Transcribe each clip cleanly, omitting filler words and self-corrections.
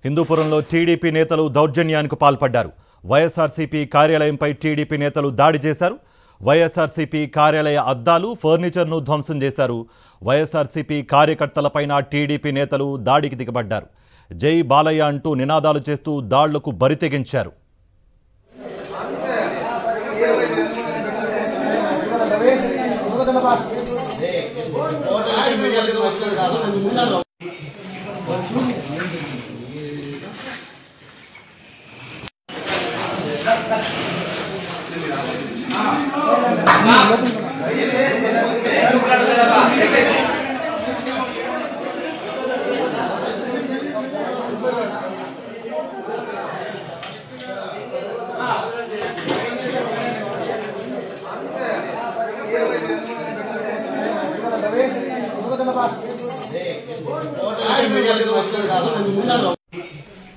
హిందూపురంలో TDP నేతలు దౌర్జన్యానికి పాల్పడ్డారు. YSRCP కార్యాలయంపై TDP నేతలు దాడి చేశారు. వైఎస్ఆర్సీపీ కార్యాలయ అద్దాలు, ఫర్నిచర్ను ధ్వంసం చేశారు. వైఎస్ఆర్సీపీ కార్యకర్తలపైన టీడీపీ నేతలు దాడికి దిగబడ్డారు. జై బాలయ్య అంటూ నినాదాలు చేస్తూ దాడులకు బరితెగించారు.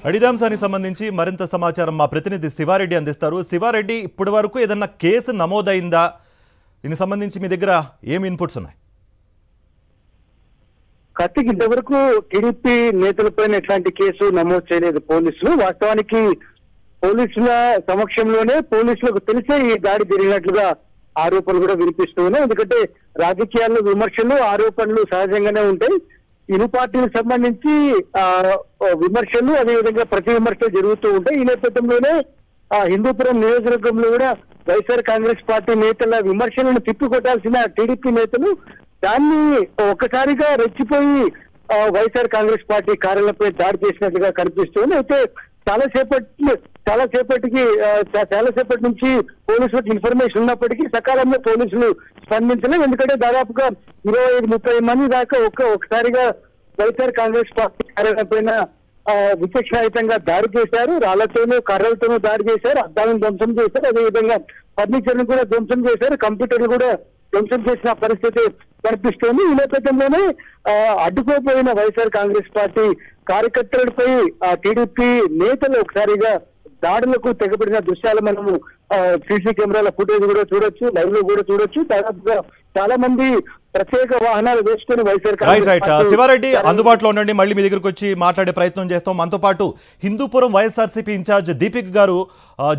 అడిదాంశానికి సంబంధించి మరింత సమాచారం మా ప్రతినిధి శివారెడ్డి అందిస్తారు. శివారెడ్డి, ఇప్పటి వరకు ఏదన్నా కేసు నమోదైందా? దీనికి సంబంధించి మీ దగ్గర ఏమి ఇన్పుట్స్ ఉన్నాయి? కార్తీక్, ఇంతవరకు టీడీపీ నేతలపైన ఎట్లాంటి కేసు నమోదు చేయలేదు పోలీసులు. వాస్తవానికి పోలీసుల సమక్షంలోనే పోలీసులకు తెలిసే ఈ దాడి జరిగినట్లుగా ఆరోపణలు కూడా వినిపిస్తూ ఉన్నాయి. ఎందుకంటే రాజకీయాల్లో విమర్శలు, ఆరోపణలు సహజంగానే ఉంటాయి. ఇరు పార్టీలకు సంబంధించి విమర్శలు, అదేవిధంగా ప్రతి విమర్శలు జరుగుతూ ఉంటాయి. ఈ నేపథ్యంలోనే హిందూపురం నియోజకవర్గంలో కూడా వైఎస్ఆర్ కాంగ్రెస్ పార్టీ నేతల విమర్శలను తిప్పికొట్టాల్సిన టీడీపీ నేతలు దాన్ని ఒక్కసారిగా రెచ్చిపోయి వైఎస్ఆర్ కాంగ్రెస్ పార్టీ కార్యాలయంపై దాడి చేసినట్లుగా కనిపిస్తుంది. అయితే చాలాసేపటి నుంచి పోలీసులకు ఇన్ఫర్మేషన్ ఉన్నప్పటికీ సకాలంలో పోలీసులు స్పందించలేదు. ఎందుకంటే దాదాపుగా 25-30 మంది దాకా ఒకసారిగా వైఎస్ఆర్ కాంగ్రెస్ పార్టీ కార్యాలయం పైన విచక్షణాయుతంగా దాడి చేశారు. రాళ్లతోనూ కర్రలతోనూ దాడి చేశారు. అద్దాలను ధ్వంసం చేశారు. అదేవిధంగా ఫర్నిచర్ ను కూడా ధ్వంసం చేశారు. కంప్యూటర్లు కూడా ధ్వంసం చేసిన పరిస్థితి కనిపిస్తోంది. ఈ నేపథ్యంలోనే అడ్డుకోపోయిన వైఎస్ఆర్ కాంగ్రెస్ పార్టీ కార్యకర్తలపై టీడీపీ నేతలు ఒకసారిగా దాడులకు తెగబడిన దృశ్యాలు మనము సీసీ కెమెరాల ఫుటేజ్ కూడా చూడొచ్చు, లైవ్ లో కూడా చూడొచ్చు. దాదాపుగా చాలా మంది ప్రత్యేక వాహనాలు వేసుకుని వైఎస్ఆర్ శివారెడ్డి అందుబాటులో ఉండండి. మళ్ళీ మీ దగ్గరకు వచ్చి మాట్లాడే ప్రయత్నం చేస్తాం. మనతో పాటు హిందూపురం వైఎస్ఆర్సీపీ ఇన్ఛార్జ్ దీపిక్ గారు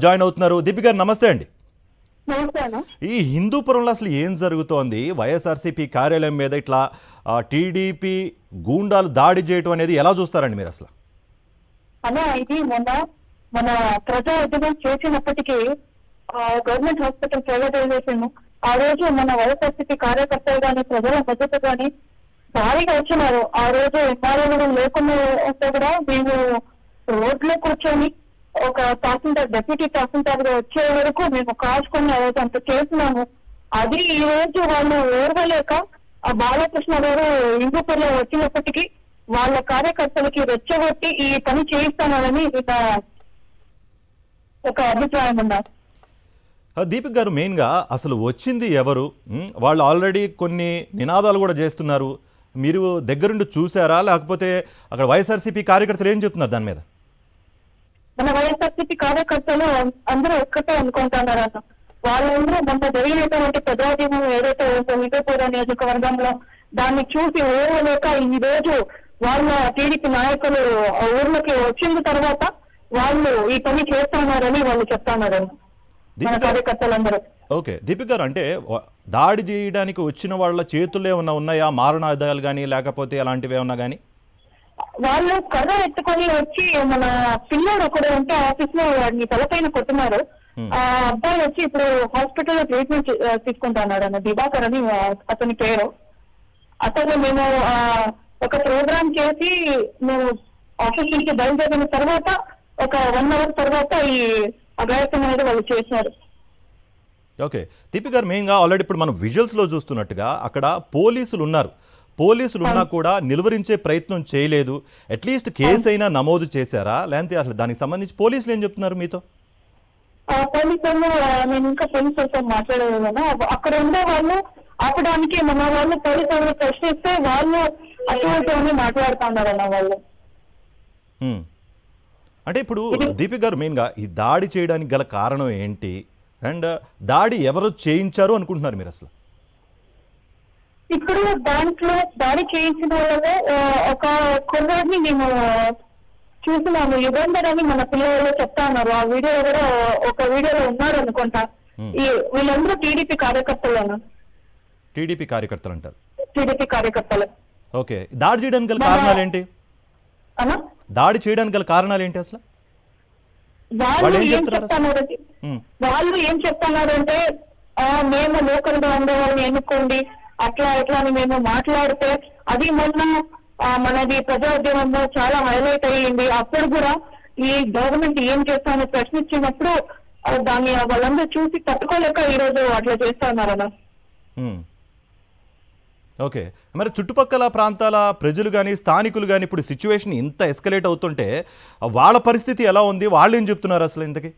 జాయిన్ అవుతున్నారు. దీపిక్ గారు, నమస్తే అండి. ఈ హిందూపురంలో అసలు ఏం జరుగుతోంది? వైఎస్ఆర్సీపీ కార్యాలయం మీద ఇట్లా టీడీపీ గూండాలు దాడి చేయటం అనేది ఎలా చూస్తారండి మీరు అసలు? అలా ఇది మన ప్రజా ఉద్యమం చేసినప్పటికీ గవర్నమెంట్ హాస్పిటల్ ప్రైవేటైజేషన్ ఆ రోజు మన వైఎస్ఆర్సీపీ కార్యకర్తలు కానీ ప్రజల మద్దతు కానీ భారీగా వచ్చినారు. ఆ రోజు ఎంఆర్ఓ లేకుండా వస్తే కూడా మేము రోడ్లో కూర్చొని ఒక తహసీల్దార్, డెప్యూటీ తహసీల్దార్ గా వచ్చే వరకు మేము కాచుకొని ఆ రోజు అంత చేస్తున్నాము. అది ఈ రోజు వాళ్ళు ఓర్వలేక ఆ బాలకృష్ణ గారు హిందూపూర్లో వచ్చినప్పటికీ వాళ్ళ కార్యకర్తలకి రెచ్చగొట్టి ఈ పని చేయిస్తున్నారని ఒక అభిప్రాయం ఉన్నారు. దీపిక్ గారు, మెయిన్గా అసలు వచ్చింది ఎవరు? వాళ్ళు ఆల్రెడీ కొన్ని నినాదాలు కూడా చేస్తున్నారు. మీరు దగ్గరుండి చూసారా, లేకపోతే అక్కడ వైఎస్ఆర్సీపీ కార్యకర్తలు ఏం చెప్తున్నారు దాని మీద? మన వైఎస్ఆర్సీపీ కార్యకర్తలు అందరూ ఒక్కటే అనుకుంటున్నారు అన్న. వాళ్ళందరూ మొన్న జరిగినటువంటి ప్రజాదీపం ఏదైతే హిందూపూర్ నియోజకవర్గంలో దాన్ని చూసి ఓర్వలేక ఈ రోజు వాళ్ళ టీడీపీ నాయకులు ఊర్లోకి వచ్చిన తర్వాత వాళ్ళు ఈ పని చేస్తున్నారని వాళ్ళు చెప్తున్నారని మన కార్యకర్తలందరూ. ఓకే దీపిక్ గారు, అంటే దాడి చేయడానికి వచ్చిన వాళ్ళ చేతుల్లో ఏమన్నా ఉన్నాయా? మారణాయుధాలు కానీ లేకపోతే అలాంటివి ఏమన్నా కానీ? వాళ్ళు కర్ర ఎత్తుకొని వచ్చి మన పిల్లడు ఒకడు ఉంటే ఆఫీస్ లో వాడిని తలపైన కొట్టున్నారు. ఆ అబ్బాయి వచ్చి ఇప్పుడు హాస్పిటల్లో ట్రీట్మెంట్ తీసుకుంటున్నాడు అన్న. దివాకర్ అని అతని పేరు. అతను మేము ఒక ప్రోగ్రామ్ చేసి మేము ఆఫీస్ నుంచి బయలుదేరిన తర్వాత ఒక 1 hour తర్వాత ఈ అఘాయిత్యం అనేది వాళ్ళు చేశారు. ఓకే దీపిక్ గారు, మెయిన్గా ఆల్రెడీ ఇప్పుడు మనం విజువల్స్లో చూస్తున్నట్టుగా అక్కడ పోలీసులు ఉన్నారు. పోలీసులు ఉన్నా కూడా నిలువరించే ప్రయత్నం చేయలేదు. అట్లీస్ట్ కేసు అయినా నమోదు చేశారా? లేదంటే అసలు దానికి సంబంధించి పోలీసులు ఏం చెప్తున్నారు మీతో? పోలీసులు నేను ఇంకా పోలీసులతో మాట్లాడేదాను. అక్కడ ఉండే వాళ్ళు ఆపడానికి మన వాళ్ళు పోలీసులు ప్రశ్నిస్తే వాళ్ళు అటువంటి మాట్లాడుతున్నారు అన్న వాళ్ళు. అంటే ఇప్పుడు దీపిక్ గారు, మెయిన్గా ఈ దాడి చేయడానికి గల కారణం ఏంటి? అండ్ దాడి ఎవరు చేయించారు అనుకుంటున్నారు మీరు అసలు? ఇప్పుడు దాంట్లో దాడి చేయించిన వాళ్ళలో ఒక కుర్రాడిని మేము చూసినాము. యుగంధర్ అని మన పిల్లలు చెప్తా ఉన్నారు. ఆ వీడియో కూడా ఒక వీడియోలో ఉన్నాడు అనుకుంటా. ఈ వీళ్ళందరూ టీడీపీ కార్యకర్తలు. టీడీపీ కార్యకర్తలు అంటారు. టీడీపీ కార్యకర్తలు. ఓకే, దాడి చేయడానికి గల కారణాలు ఏంటి? దాడి చేయడానికి గల కారణాలు ఏంటి అసలు? వాళ్ళు ఏం చెప్తున్నారంటే మేము లోకల్ గా ఉండే వాళ్ళని ఎన్నుకోండి అట్లా ఎట్లా అని మేము మాట్లాడితే అది మొన్న మనది ప్రజాోద్యమంలో చాలా హైలైట్ అయ్యింది. అప్పుడు కూడా ఈ గవర్నమెంట్ ఏం చేస్తామని ప్రశ్నించినప్పుడు దాన్ని వాళ్ళందరూ చూసి తట్టుకోలేక ఈ రోజు అట్లా చేస్తా ఉన్నారన్న. ఓకే, మరి చుట్టుపక్కల ప్రాంతాల ప్రజలు కానీ స్థానికులు కానీ ఇప్పుడు సిచ్యువేషన్ ఇంత ఎస్కలేట్ అవుతుంటే వాళ్ళ పరిస్థితి ఎలా ఉంది? వాళ్ళు ఏం చెప్తున్నారు అసలు ఇంతకీ?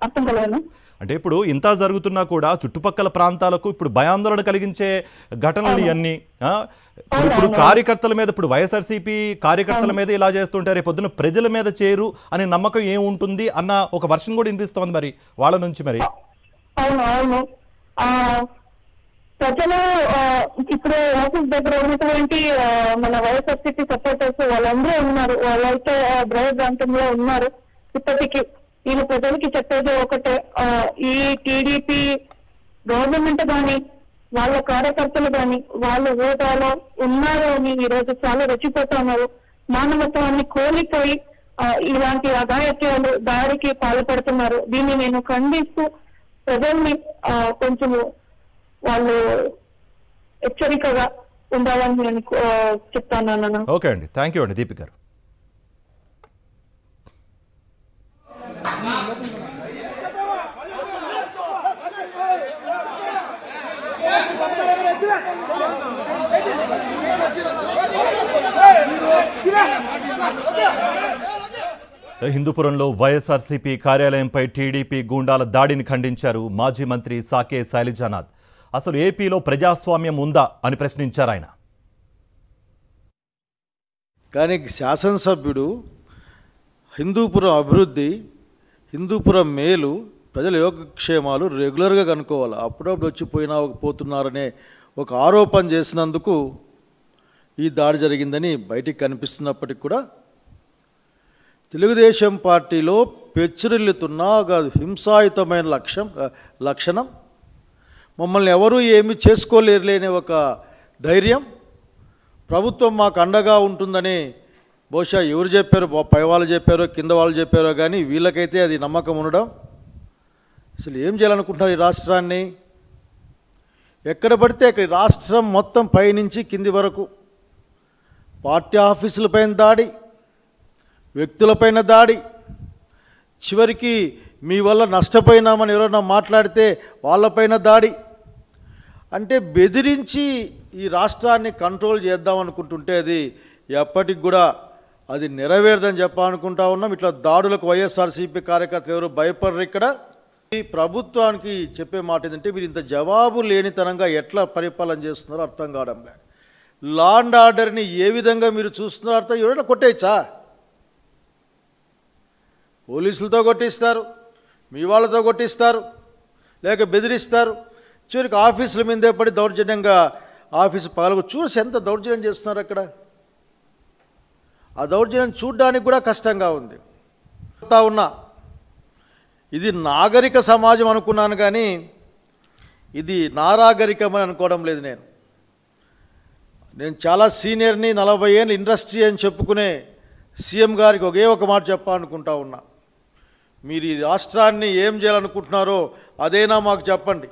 అర్థం కలగను. అంటే ఇప్పుడు ఇంత జరుగుతున్నా కూడా చుట్టుపక్కల ప్రాంతాలకు ఇప్పుడు భయాందోళన కలిగించే ఘటనలు ఇవన్నీ. ఇప్పుడు కార్యకర్తల మీద, ఇప్పుడు వైఎస్ఆర్సీపీ కార్యకర్తల మీద ఇలా చేస్తుంటే రేపు పొద్దున ప్రజల మీద చేరు అనే నమ్మకం ఏముంటుంది అన్న ఒక వర్షన్ కూడా వినిపిస్తోంది మరి వాళ్ళ నుంచి. మరి అవును, ప్రజలు ఇప్పుడు ఆఫీస్ దగ్గర ఉన్నటువంటి మన వైఎస్ఆర్సీపీ సపోర్టర్స్ వాళ్ళందరూ ఉన్నారు. వాళ్ళైతే భయభ్రాంతంలో ఉన్నారు ఇప్పటికీ. వీళ్ళు ప్రజలకి చెప్పేది ఒకటే, ఈ టీడీపీ గవర్నమెంట్ కానీ వాళ్ళ కార్యకర్తలు కానీ వాళ్ళ హోదాలో ఉన్నారు అని ఈ రోజు చాలా రెచ్చిపోతున్నారు. మానవత్వాన్ని కోల్పోయి ఇలాంటి అఘాయిత్యాలు దాడికి పాల్పడుతున్నారు. దీన్ని నేను ఖండిస్తూ ప్రజల్ని కొంచెం వాళ్ళు హెచ్చరికగా ఉండాలని నేను చెప్తాను. ఓకే అండి, థ్యాంక్ యూ అండి దీపిక గారు. హిందూపురంలో వైఎస్ఆర్సీపీ కార్యాలయంపై టీడీపీ గూండాల దాడిని ఖండించారు మాజీ మంత్రి సాకే శైలజానాథ్. అసలు ఏపీలో ప్రజాస్వామ్యం ఉందా అని ప్రశ్నించారు ఆయన. కానీ శాసనసభ్యుడు హిందూపురం అభివృద్ధి, హిందూపురం మేలు, ప్రజల యోగక్షేమాలు రెగ్యులర్గా కనుక్కోవాలి. అప్పుడప్పుడు వచ్చి పోతున్నారనే ఒక ఆరోపణ చేసినందుకు ఈ దాడి జరిగిందని బయటికి కనిపిస్తున్నప్పటికీ కూడా తెలుగుదేశం పార్టీలో పెచ్చురిల్లుతున్న ఒక హింసాయుతమైన లక్షణం, మమ్మల్ని ఎవరూ ఏమీ చేసుకోలేరులేని ఒక ధైర్యం, ప్రభుత్వం మాకు అండగా ఉంటుందని బహుశా ఎవరు చెప్పారో, పై వాళ్ళు చెప్పారో కింద వాళ్ళు చెప్పారో కానీ వీళ్ళకైతే అది నమ్మకం ఉండడం. అసలు ఏం చేయాలనుకుంటున్నారు ఈ రాష్ట్రాన్ని? ఎక్కడ పడితే అక్కడ రాష్ట్రం మొత్తం పైనుంచి కింది వరకు పార్టీ ఆఫీసులపైన దాడి, వ్యక్తులపైన దాడి, చివరికి మీ వల్ల నష్టపోయినామని ఎవరైనా మాట్లాడితే వాళ్ళపైన దాడి. అంటే బెదిరించి ఈ రాష్ట్రాన్ని కంట్రోల్ చేద్దామనుకుంటుంటే అది ఎప్పటికి కూడా అది నెరవేరదని చెప్పాలనుకుంటా ఉన్నాం. ఇట్లా దాడులకు వైఎస్ఆర్సీపీ కార్యకర్తలు ఎవరు భయపడరు. ఇక్కడ ఈ ప్రభుత్వానికి చెప్పే మాట ఏంటంటే, మీరు ఇంత జవాబు లేనితనంగా ఎట్లా పరిపాలన చేస్తున్నారో అర్థం కావడం లేదు. లా అండ్ ఆర్డర్ని ఏ విధంగా మీరు చూస్తున్నారో అర్థం. ఎవరైనా కొట్టేయచ్చా? పోలీసులతో కొట్టిస్తారు, మీ వాళ్ళతో కొట్టిస్తారు, లేక బెదిరిస్తారు, చివరికి ఆఫీసుల మీదే పడి దౌర్జన్యంగా ఆఫీసు పగలకు చూసి ఎంత దౌర్జన్యం చేస్తున్నారు అక్కడ. ఆ దౌర్జన్యం చూడడానికి కూడా కష్టంగా ఉంది. ఉన్నా ఇది నాగరిక సమాజం అనుకున్నాను కానీ ఇది నారాగరికమని అనుకోవడం లేదు. నేను చాలా సీనియర్ని, 40 ఏళ్ళు ఇండస్ట్రీ అని చెప్పుకునే సీఎం గారికి ఒకే ఒక మాట చెప్పాలనుకుంటా ఉన్నా. మీరు ఈ రాష్ట్రాన్ని ఏం చేయాలనుకుంటున్నారో అదేనా మాకు చెప్పండి.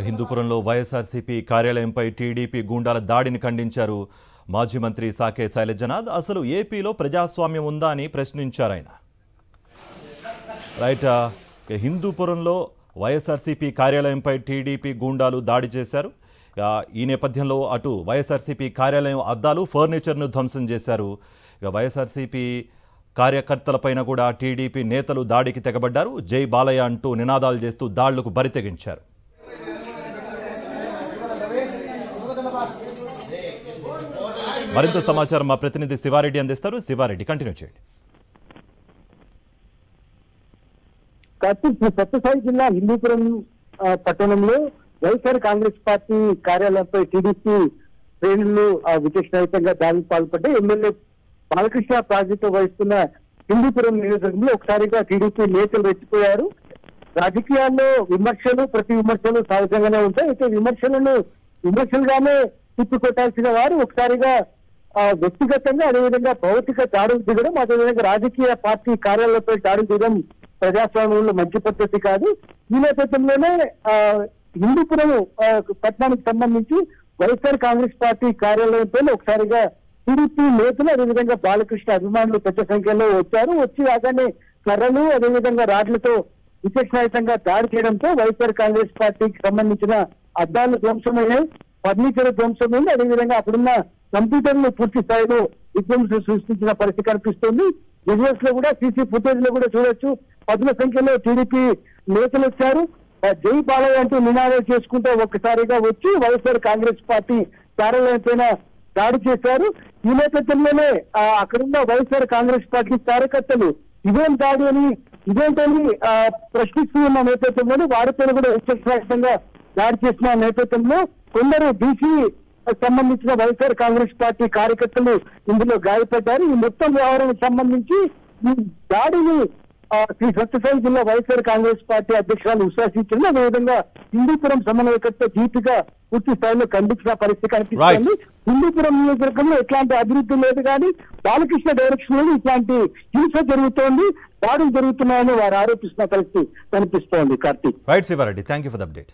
హిందూపురంలో వైఎస్ఆర్సీపీ కార్యాలయంపై టీడీపీ గూండాల దాడిని ఖండించారు మాజీ మంత్రి సాకే శైలజనాథ్. అసలు ఏపీలో ప్రజాస్వామ్యం ఉందా అని ప్రశ్నించారు ఆయన. రైట్, హిందూపురంలో వైఎస్ఆర్సీపీ కార్యాలయంపై టీడీపీ గూండాలు దాడి చేశారు. ఈ నేపథ్యంలో అటు వైఎస్ఆర్సీపీ కార్యాలయం అద్దాలు, ఫర్నిచర్ను ధ్వంసం చేశారు. ఇక వైఎస్ఆర్సీపీ కార్యకర్తలపైన కూడా టీడీపీ నేతలు దాడికి తెగబడ్డారు. జై బాలయ్య అంటూ నినాదాలు చేస్తూ దాడులకు బరితెగించారు. మరింత సమాచారం మా ప్రతినిధి శివారెడ్డి అందిస్తారు. శివారెడ్డి, కంటిన్యూ చేయండి. కార్తీక్, సత్యసాయి జిల్లా హిందూపురం పట్టణంలో వైఎస్ఆర్ కాంగ్రెస్ పార్టీ కార్యాలయంపై టీడీపీ శ్రేణులు విచక్షణరహితంగా దాడికి పాల్పడ్డాయి. ఎమ్మెల్యే బాలకృష్ణ ప్రాజెక్టు వహిస్తున్న హిందూపురం నియోజకవర్గంలో ఒకసారిగా టీడీపీ నేతలు రెచ్చిపోయారు. రాజకీయాల్లో విమర్శలు, ప్రతి విమర్శలు సహజంగానే ఉంటాయి. అయితే విమర్శలుగానే తిప్పికొట్టాల్సిన వారు ఒకసారిగా వ్యక్తిగతంగా, అదేవిధంగా భౌతిక దాడులు దిగడం, అదేవిధంగా రాజకీయ పార్టీ కార్యాలయంపై దాడులు దిగడం ప్రజాస్వామ్యంలో మంచి పద్ధతి కాదు. ఈ నేపథ్యంలోనే హిందూపురం పట్టణానికి సంబంధించి వైఎస్ఆర్ కాంగ్రెస్ పార్టీ కార్యాలయంపై ఒకసారిగా టీడీపీ నేతలు, అదేవిధంగా బాలకృష్ణ అభిమానులు పెద్ద సంఖ్యలో వచ్చి రాగానే కర్రలు, అదేవిధంగా రాడ్లతో విచక్షణరహితంగా దాడి చేయడంతో వైఎస్ఆర్ కాంగ్రెస్ పార్టీకి సంబంధించిన అద్దాలు ధ్వంసమైనాయి, ఫర్నిచర్ ధ్వంసమైంది, అదేవిధంగా అక్కడున్న కంప్యూటర్లు పూర్తి స్థాయిలో విధ్వంసం సృష్టించిన పరిస్థితి కనిపిస్తుంది. విజువల్స్ లో కూడా, సీసీ ఫుటేజ్ లో కూడా చూడొచ్చు, పదుల సంఖ్యలో టీడీపీ నేతలు వచ్చారు. జై బాలయ్య అంటూ నినాదాలు చేసుకుంటూ ఒక్కసారిగా వచ్చి వైఎస్ఆర్ కాంగ్రెస్ పార్టీ కార్యాలయం పైన దాడి చేశారు. ఈ నేపథ్యంలోనే అక్కడున్న వైఎస్ఆర్ కాంగ్రెస్ పార్టీ కార్యకర్తలు ఇదేం దాడి అని, ఇదేంటని ప్రశ్నిస్తూ ఉన్న నేపథ్యంలోనే వారిపైన కూడా విచక్షణరహితంగా దాడి చేసిన నేపథ్యంలో కొందరు బీసీ సంబంధించిన వైఎస్ఆర్ కాంగ్రెస్ పార్టీ కార్యకర్తలు ఇందులో గాయపడ్డారు. ఈ మొత్తం వ్యవహారానికి సంబంధించి ఈ దాడిని శ్రీ సత్యసాయి జిల్లా వైఎస్ఆర్ కాంగ్రెస్ పార్టీ అధ్యక్షురాలు ఉశాసించింది. అదేవిధంగా హిందూపురం సమన్వయకర్త దీపిక పూర్తి స్థాయిలో ఖండించిన పరిస్థితి కనిపిస్తుంది. హిందూపురం నియోజకవర్గంలో ఎట్లాంటి అభివృద్ధి లేదు, కానీ బాలకృష్ణ డైరెక్షన్ లో ఇట్లాంటి హింస జరుగుతోంది, దాడులు జరుగుతున్నాయని వారు ఆరోపిస్తున్న పరిస్థితి కనిపిస్తోంది. Karthik. Right Sivareddy, thank you for the update.